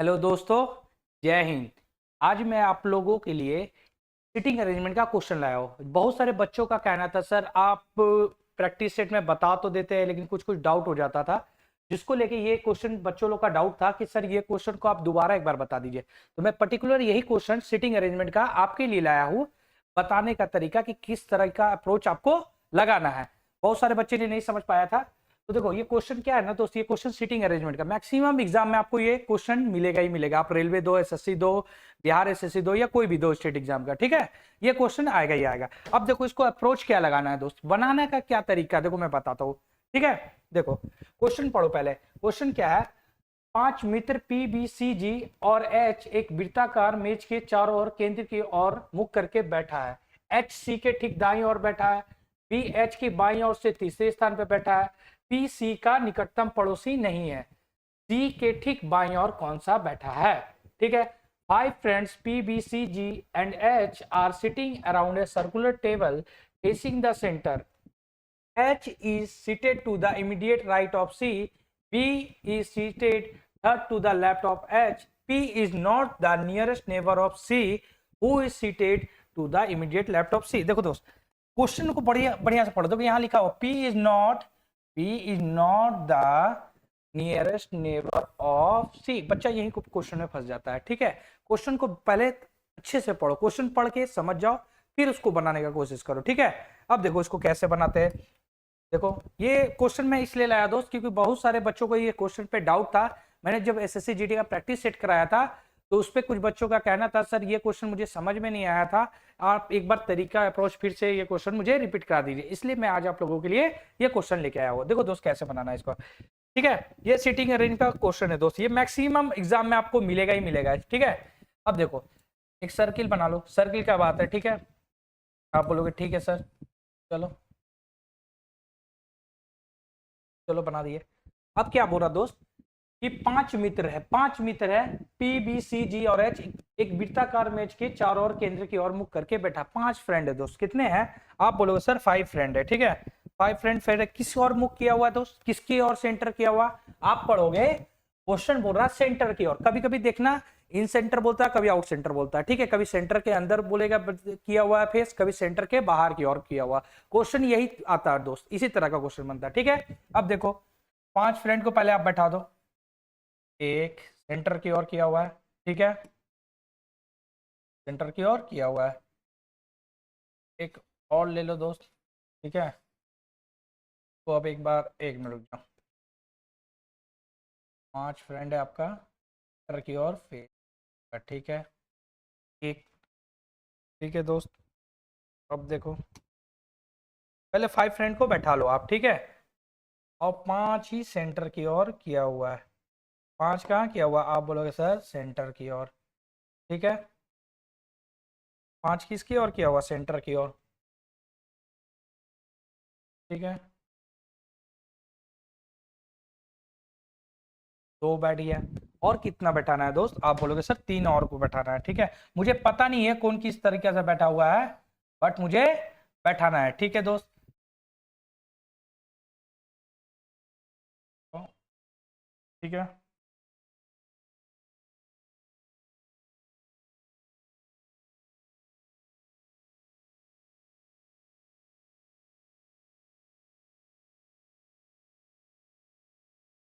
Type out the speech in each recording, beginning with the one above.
Hello दोस्तों, जय हिंद। आज मैं आप लोगों के लिए सिटिंग अरेंजमेंट का क्वेश्चन लाया हूँ। बहुत सारे बच्चों का कहना था, सर आप प्रैक्टिस सेट में बता तो देते हैं लेकिन कुछ कुछ डाउट हो जाता था, जिसको लेके ये क्वेश्चन बच्चों लोग का डाउट था कि सर ये क्वेश्चन को आप दोबारा एक बार बता दीजिए। तो मैं पर्टिकुलर यही क्वेश्चन सिटिंग अरेंजमेंट का आपके लिए लाया हूँ, बताने का तरीका कि किस तरह का अप्रोच आपको लगाना है। बहुत सारे बच्चे ने नहीं समझ पाया था। तो देखो ये क्वेश्चन क्या है ना दोस्त, ये क्वेश्चन सिटिंग अरेंजमेंट का मैक्सिमम एग्जाम में आपको ये क्वेश्चन मिलेगा ही मिलेगा। आप रेलवे दो, एसएससी दो, बिहार एसएससी दो, या कोई भी दो स्टेट एग्जाम का, ठीक है, ये क्वेश्चन आएगा ही आएगा। अब देखो इसको अप्रोच क्या लगाना है दोस्त, बनाने का क्या तरीका, देखो मैं बताता हूँ, ठीक है। देखो क्वेश्चन पढ़ो पहले। क्वेश्चन क्या है, 5 मित्र पी बी सी जी और एच एक वृत्ताकार मेज के चारों ओर केंद्र की ओर मुख करके बैठा है। एच सी के ठीक दाईं ओर बैठा है, बी एच की बाईं ओर से तीसरे स्थान पर बैठा है, पी सी का निकटतम पड़ोसी नहीं है, डी के ठीक बाईं ओर कौन सा बैठा है। ठीक है। 5 friends P, B, C, G and H are sitting around a circular table facing the center. H is seated to the immediate right of C, B is seated third to the left of H, P is not the nearest neighbor of C, who is seated to the immediate left of C। देखो दोस्त, question को बढ़िया बढ़िया से पढ़ो। देखो यहाँ लिखा हो P is not the nearest neighbour of C. बच्चा यही क्वेश्चन में फंस जाता है, ठीक है। क्वेश्चन को पहले अच्छे से पढ़ो, क्वेश्चन पढ़ के समझ जाओ, फिर उसको बनाने का कोशिश करो, ठीक है। अब देखो इसको कैसे बनाते हैं। देखो ये क्वेश्चन मैं इसलिए लाया दोस्त क्योंकि बहुत सारे बच्चों को ये क्वेश्चन पे डाउट था। मैंने जब एसएससी जीडी का प्रैक्टिस सेट कराया था तो उस पर कुछ बच्चों का कहना था, सर ये क्वेश्चन मुझे समझ में नहीं आया था, आप एक बार तरीका अप्रोच फिर से ये क्वेश्चन मुझे रिपीट करा दीजिए। इसलिए मैं आज आप लोगों के लिए ये क्वेश्चन लेके आया हूँ। देखो दोस्त कैसे बनाना है इसको, ठीक है। ये सिटिंग अरेंज का क्वेश्चन है दोस्त, ये मैक्सिमम एग्जाम में आपको मिलेगा ही मिलेगा, ठीक है। अब देखो एक सर्किल बना लो। सर्किल क्या बात है, ठीक है। आप बोलोगे ठीक है सर, चलो चलो बना दिए। अब क्या बोल रहा दोस्त कि 5 मित्र है, 5 मित्र है, पी बी सी जी और एच एक वृत्ताकार मेज के चारों ओर केंद्र की ओर मुख करके बैठा। 5 फ्रेंड है दोस्त। कितने हैं, आप बोलोगे सर 5 फ्रेंड है, ठीक है। 5 फ्रेंड फिर किस ओर मुख किया हुआ है दोस्त, किसकी ओर सेंटर किया हुआ। आप पढ़ोगे क्वेश्चन बोल रहा सेंटर की ओर, कभी कभी देखना इन सेंटर बोलता है, कभी आउट सेंटर बोलता है, ठीक है। कभी सेंटर के अंदर बोलेगा किया हुआ है फेस, कभी सेंटर के बाहर की ओर किया हुआ। क्वेश्चन यही आता है दोस्त, इसी तरह का क्वेश्चन बनता है, ठीक है। अब देखो 5 फ्रेंड को पहले आप बैठा दो, एक सेंटर की ओर किया हुआ है, ठीक है, सेंटर की ओर किया हुआ है। एक और ले लो दोस्त, ठीक है। तो अब एक बार 1 मिनट रुक जाओ। 5 फ्रेंड है आपका सेंटर की ओर फेस, ठीक है, एक, ठीक है दोस्त। अब देखो पहले 5 फ्रेंड को बैठा लो आप, ठीक है, और 5 ही सेंटर की ओर किया हुआ है। 5 कहाँ किया हुआ, आप बोलोगे सर सेंटर की ओर, ठीक है। 5 किसकी ओर किया हुआ, सेंटर की ओर, ठीक है। 2 बैठ गया। और कितना बैठाना है दोस्त, आप बोलोगे सर 3 और को बैठाना है, ठीक है। मुझे पता नहीं है कौन किस तरीके से बैठा हुआ है, बट मुझे बैठाना है, ठीक है दोस्त। ठीक है,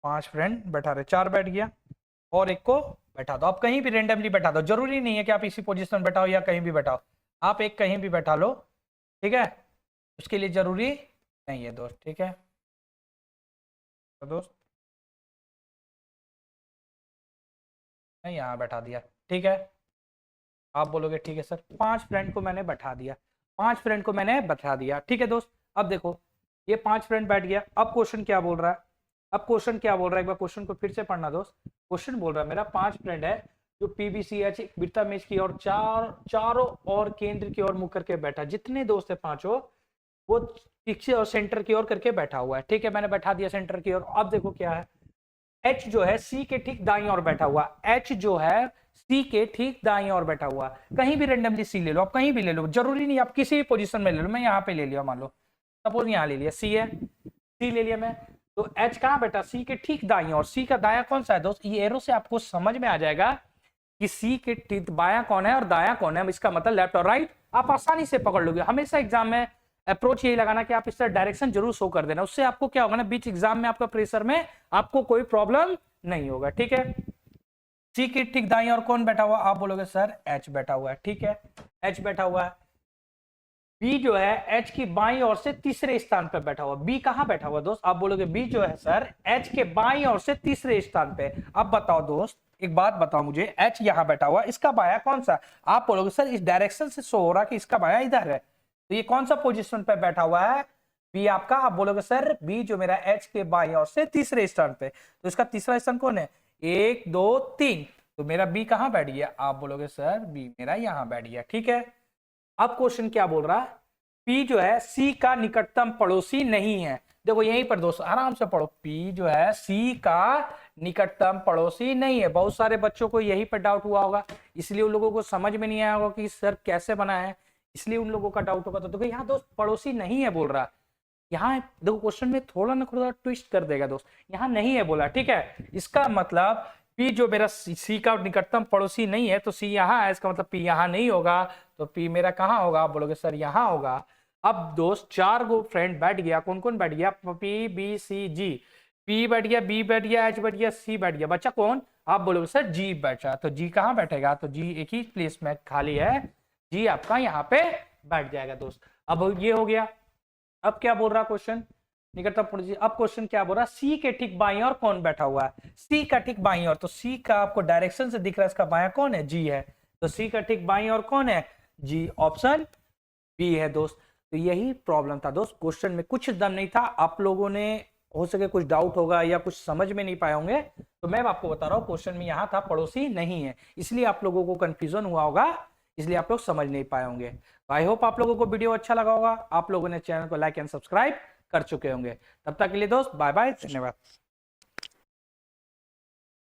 5 फ्रेंड बैठा रहे, 4 बैठ गया। और एक को बैठा दो, आप कहीं भी रेंडमली बैठा दो, जरूरी नहीं है कि आप इसी पोजीशन में बैठाओ या कहीं भी बैठाओ, आप एक कहीं भी बैठा लो, ठीक है। उसके लिए जरूरी नहीं है दोस्त, ठीक है। तो दोस्त मैं यहाँ बैठा दिया, ठीक है। आप बोलोगे ठीक है सर, 5 फ्रेंड को मैंने बैठा दिया, 5 फ्रेंड को मैंने बैठा दिया, ठीक है दोस्त। अब देखो ये 5 फ्रेंड बैठ गया। अब क्वेश्चन क्या बोल रहा है, अब क्वेश्चन क्या बोल रहा है, एक बार क्वेश्चन को फिर से पढ़ना दोस्त। क्वेश्चन बोल रहा है मेरा 5 फ्रेंड है जो पीबीसीएच वृत्ता मेज की और चारों और केंद्र की ओर मुख करके बैठा। जितने दोस्त है पांचों वो पीछे और सेंटर की ओर करके बैठा हुआ है, ठीक है। मैंने बैठा दिया सेंटर की ओर। अब देखो क्या है, एच जो है सी के ठीक दाईं ओर बैठा हुआ, एच जो है सी के ठीक दाईं ओर बैठा हुआ। कहीं भी रेंडमली सी ले लो, आप कहीं भी ले लो, जरूरी नहीं आप किसी भी पोजीशन में ले लो। मैं यहाँ पे ले लिया, मान लो सपोज यहाँ ले लिया सी है, सी ले लिया मैं। तो एच कहाँ बैठा, सी के ठीक दाईं और सी का दायां कौन सा है दोस्त, ये एरो से आपको समझ में आ जाएगा कि सी के ठीक बायां कौन है और दायां कौन है, इसका मतलब लेफ्ट और राइट आप आसानी से पकड़ लोगे। हमेशा एग्जाम में अप्रोच यही लगाना कि आप इस तरह डायरेक्शन जरूर शो कर देना, उससे आपको क्या होगा ना, बीच एग्जाम में आपका प्रेशर में आपको कोई प्रॉब्लम नहीं होगा। ठीक है, सी की ठीक दाईं और कौन बैठा हुआ, आप बोलोगे सर एच बैठा हुआ है। ठीक है, एच बैठा हुआ है। बी जो है एच की बाईं ओर से तीसरे स्थान पर बैठा हुआ, बी कहां बैठा हुआ दोस्त, आप बोलोगे बी जो है सर एच के बाईं ओर से तीसरे स्थान पे। अब बताओ दोस्त, एक बात बताओ मुझे, एच यहां बैठा हुआ, इसका बायां कौन सा, आप बोलोगे सर इस डायरेक्शन से शो हो रहा कि इसका बायां इधर है, तो ये कौन सा पोजीशन पे बैठा हुआ है, बी आपका। आप बोलोगे सर बी जो मेरा एच के बाईं ओर से तीसरे स्थान पे, तो इसका तीसरा स्थान कौन है, 1 2 3, तो मेरा बी कहां बैठ गया, आप बोलोगे सर बी मेरा यहां बैठ गया। ठीक है, अब क्वेश्चन क्या बोल रहा है, P जो है C का निकटतम पड़ोसी नहीं है। देखो यहीं पर दोस्तों आराम से पढ़ो, P जो है C का निकटतम पड़ोसी नहीं है। बहुत सारे बच्चों को यही पर डाउट हुआ होगा, इसलिए उन लोगों को समझ में नहीं आया होगा कि सर कैसे बना है, इसलिए उन लोगों का डाउट होगा। तो देखो यहाँ दोस्त पड़ोसी नहीं है बोल रहा, यहाँ देखो क्वेश्चन में थोड़ा ना थोड़ा ट्विस्ट कर देगा दोस्त, यहाँ नहीं है बोला। ठीक है, इसका मतलब P जो मेरा C का निकटतम पड़ोसी नहीं है, तो C यहाँ है, इसका मतलब P यहाँ नहीं होगा, तो P मेरा कहाँ होगा, आप बोलोगे सर यहाँ होगा। अब दोस्त 4 गो फ्रेंड बैठ गया, कौन कौन बैठ गया, P B C G, P बैठ गया, B बैठ गया, H बैठ गया, C बैठ गया, बच्चा कौन, आप बोलोगे सर G बैठा, तो G कहाँ बैठेगा, तो G एक ही प्लेस में खाली है, G आपका यहाँ पे बैठ जाएगा दोस्त। अब ये हो गया। अब क्या बोल रहा क्वेश्चन, निकटतम पड़ोसी, अब क्वेश्चन क्या बोल रहा है, सी के ठीक बाईं ओर कौन बैठा हुआ है, सी का ठीक बाईं ओर, तो सी का आपको डायरेक्शन से दिख रहा है, इसका बायां कौन है, जी है, तो सी का ठीक बाईं ओर कौन है, जी, ऑप्शन बी है दोस्त। तो यही प्रॉब्लम था दोस्त, क्वेश्चन में कुछ दम नहीं था, आप लोगों ने हो सके कुछ डाउट होगा या कुछ समझ में नहीं पाए होंगे, तो मैं आपको बता रहा हूँ क्वेश्चन में यहाँ था पड़ोसी नहीं है, इसलिए आप लोगों को कंफ्यूजन हुआ होगा, इसलिए आप लोग समझ नहीं पाए होंगे। आई होप आप लोगों को वीडियो अच्छा लगा होगा, आप लोगों ने चैनल को लाइक एंड सब्सक्राइब कर चुके होंगे। तब तक के लिए दोस्त बाय बाय, धन्यवाद।